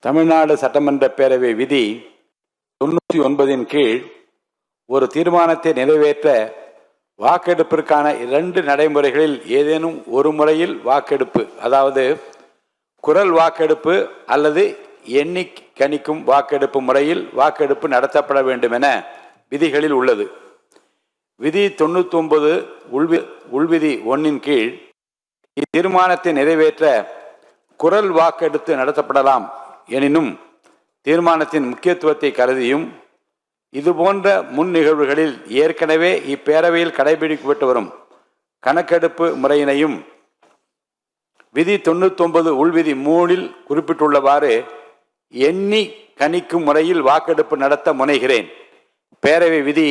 தமிழ்நாடு சட்டமன்ற பேரவை விதி 99 கீழ் ஒரு தீர்மானத்தை நிறைவேற்ற வாக்கெடுப்பிற்கான 2 நடைமுறைகளில் ஏதேனும் ஒரு முறையில் வாக்கெடுப்பு, அதாவது குரல் வாக்கெடுப்பு அல்லது எண்ணி கணிக்கும் வாக்கெடுப்பு முறையில் வாக்கெடுப்பு நடத்தப்பட வேண்டும் என விதிகளில் உள்ளது. விதி 99 உள்விதி 1 கீழ் இத்தீர்மானத்தை நிறைவேற்ற குரல் வாக்கெடுத்து நடத்தப்படலாம். எனினும் தீர்மானத்தின் முக்கியத்துவத்தை கருதியும் இதுபோன்ற முன் நிகழ்வுகளில் ஏற்கனவே இப்பேரவையில் கடைபிடிக்கப்பட்டு வரும் கணக்கெடுப்பு முறையினையும் விதி 99 உள்விதி 3 குறிப்பிட்டுள்ளவாறு எண்ணி கணிக்கும் முறையில் வாக்கெடுப்பு நடத்த முனைகிறேன். பேரவை விதி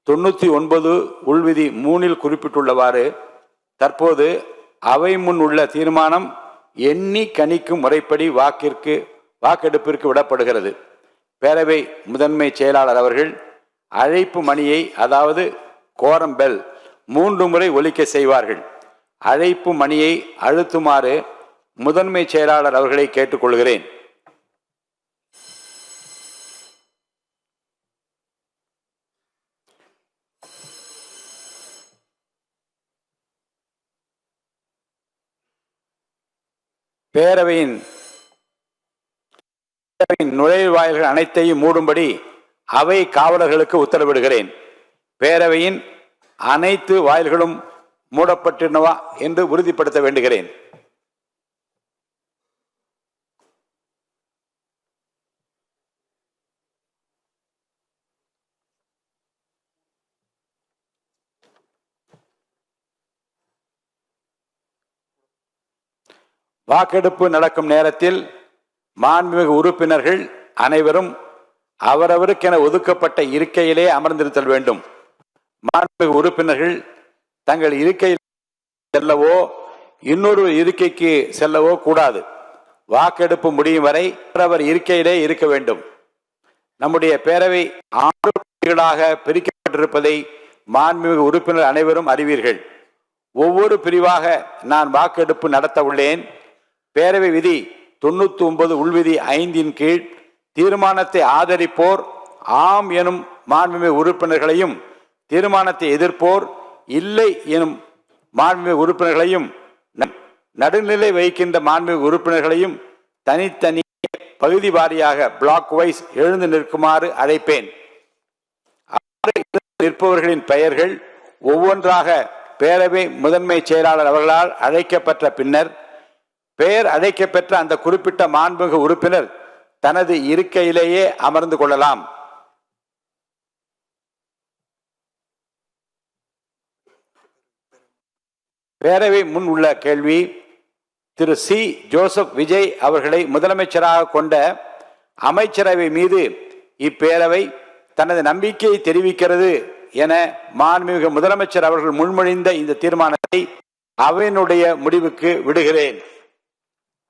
99 உள்விதி 3 குறிப்பிட்டுள்ளவாறு தற்போது அவை முன் உள்ள தீர்மானம் எண்ணி கணிக்கும் முறைப்படி வாக்கெடுப்பிற்கு விடப்படுகிறது. பேரவை முதன்மை செயலாளர் அவர்கள் அழைப்பு மணியை, அதாவது கோரம் பெல் 3 முறை ஒலிக்க செய்வார்கள். அழைப்பு மணியை அழுத்துமாறு முதன்மை செயலாளர் அவர்களை கேட்டுக்கொள்கிறேன். பேரவையின் நுழைவாயில்கள் அனைத்தையும் மூடும்படி அவை காவலர்களுக்கு உத்தரவிடுகிறேன். பேரவையின் அனைத்து வாயில்களும் மூடப்பட்டிருந்தவா என்று உறுதிப்படுத்த வேண்டுகிறேன். வாக்கெடுப்பு நடக்கும் நேரத்தில் மாண்புமிகு உறுப்பினர்கள் அனைவரும் அவரவருக்கென ஒதுக்கப்பட்ட இருக்கையிலே அமர்ந்திருத்தல் வேண்டும். மாண்புமிகு உறுப்பினர்கள் தங்கள் இருக்கையில் செல்லவோ இன்னொரு இருக்கைக்கு செல்லவோ கூடாது. வாக்கெடுப்பு முடியும் வரை அவர் இருக்கையிலே இருக்க வேண்டும். நம்முடைய பேரவை 6 பிரிவுகளாக பிரிக்கப்பட்டிருப்பதை மாண்புமிகு உறுப்பினர் அனைவரும் அறிவீர்கள். ஒவ்வொரு பிரிவாக நான் வாக்கெடுப்பு நடத்த உள்ளேன். பேரவை விதி 99 உள்விதி 5 கீழ் தீர்மானத்தை ஆதரிப்போர் ஆம் எனும் மாண்புமிகு உறுப்பினர்களையும், தீர்மானத்தை எதிர்ப்போர் இல்லை எனும் மாண்புமிகு உறுப்பினர்களையும், நடுநிலை வகிக்கின்ற மாண்புமிகு உறுப்பினர்களையும் தனித்தனி பகுதி வாரியாக பிளாக் வைஸ் எழுந்து நிற்குமாறு அழைப்பேன். நிற்பவர்களின் பெயர்கள் ஒவ்வொன்றாக பேரவை முதன்மை செயலாளர் அவர்களால் அழைக்கப்பட்ட பின்னர் பெயர் அழைக்கப்பெற்ற அந்த குறிப்பிட்ட மாண்புமிகு உறுப்பினர் தனது இருக்கையிலேயே அமர்ந்து கொள்ளலாம். பேரவை முன் உள்ள கேள்வி: திரு சி. ஜோசப் விஜய் அவர்களை முதலமைச்சராக கொண்ட அமைச்சரவை மீது இப்பேரவை தனது நம்பிக்கையை தெரிவிக்கிறது என மாண்புமிகு முதலமைச்சர் அவர்கள் முன்மொழிந்த இந்த தீர்மானத்தை அவையினுடைய முடிவுக்கு விடுகிறேன்.